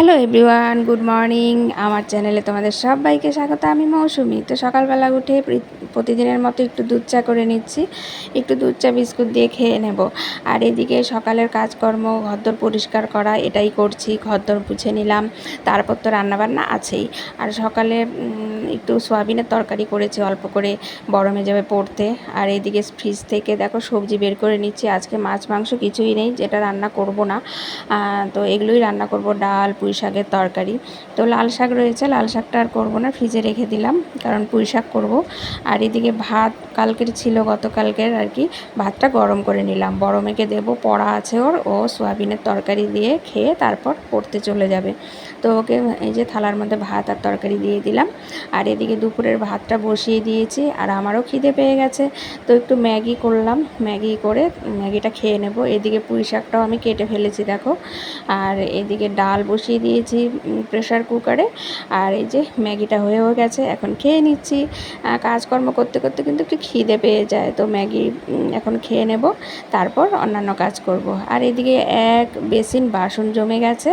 Hello everyone, good morning. আমার চ্যানেলে তোমাদের সবাইকে স্বাগত। আমি মৌসুমি। তো সকালবেলা উঠে প্রতিদিনের মতো একটু দুধ চা করে নিচ্ছি, একটু দুধ চা বিস্কুট দিয়ে খেয়ে নেব। আর এদিকে সকালের কাজকর্ম, ঘরদোর পরিষ্কার করা, এটাই করছি। ঘরদোর মুছে নিলাম, তারপর তো রান্নাবান্না আছেই। আর সকালে একটু সয়াবিনের তরকারি করেছি অল্প করে, বড় মেয়ে যাবে পড়তে। আর এদিকে ফ্রিজ থেকে দেখো সবজি বের করে নিচ্ছি। আজকে মাছ মাংস কিছুই নেই, যেটা রান্না করব না। তো এগুলোই রান্না করব, ডাল, পুঁই শাকের তরকারি। তো লাল শাক রয়েছে, লাল শাকটা আর করবো না, ফ্রিজে রেখে দিলাম, কারণ পুঁই শাক করবো। আর এদিকে ভাত কালকের ছিল, গতকালকের আর কি, ভাতটা গরম করে নিলাম। বড় মেয়েকে দেবো, পড়া আছে ওর, ও সোয়াবিনের তরকারি দিয়ে খেয়ে তারপর পড়তে চলে যাবে। তো ওকে এই যে থালার মধ্যে ভাত আর তরকারি দিয়ে দিলাম। আর এদিকে দুপুরের ভাতটা বসিয়ে দিয়েছি। আর আমারও খিদে পেয়ে গেছে, তো একটু ম্যাগি করলাম, ম্যাগি করে ম্যাগিটা খেয়ে নেব। এদিকে পুঁই শাকটাও আমি কেটে ফেলেছি দেখো। আর এদিকে ডাল বসিয়ে দিয়েছি প্রেশার কুকারে। আর এই যে ম্যাগিটা হয়েও গেছে, এখন খেয়ে নিচ্ছি। কাজকর্ম করতে করতে কিন্তু একটু খিদে পেয়ে যায়, তো ম্যাগি এখন খেয়ে নেব, তারপর অন্যান্য কাজ করব। আর এদিকে এক বেসিন বাসন জমে গেছে,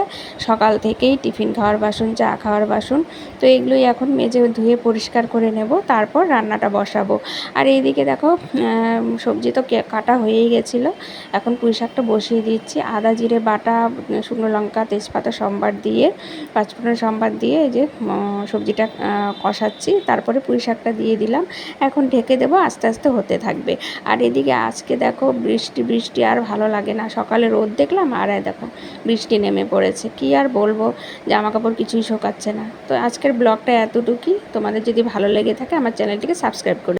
সকাল থেকেই টিফিন খাওয়ার বাসন, চা খাওয়ার বাসন। তো এগুলোই এখন মেজে ধুয়ে পরিষ্কার করে নেব, তারপর রান্নাটা বসাবো। আর এইদিকে দেখো সবজি তো কাটা হয়েই গেছিলো, এখন পুঁই শাকটা বসিয়ে দিচ্ছি। আদা জিরে বাটা, শুকনো লঙ্কা, তেজপাতা সম্বার দিয়ে, পাঁচফোড়ন সম্বার দিয়ে এই যে সবজিটা কষাচ্ছি, তারপরে পুঁই শাকটা দিয়ে দিলাম। এখন ঢেকে দেবো, আস্তে আস্তে হতে থাকবে। আর এদিকে আজকে দেখো বৃষ্টি বৃষ্টি, আর ভালো লাগে না। সকালে রোদ দেখলাম, আর দেখো বৃষ্টি নেমে পড়েছে। কি আর বলবো, জামা কাপড় কিছুই শোকাচ্ছে না। তো আজকের ব্লগটা এতটুকুই। তোমাদের যদি ভালো লেগে থাকে আমার চ্যানেলটিকে সাবস্ক্রাইব করে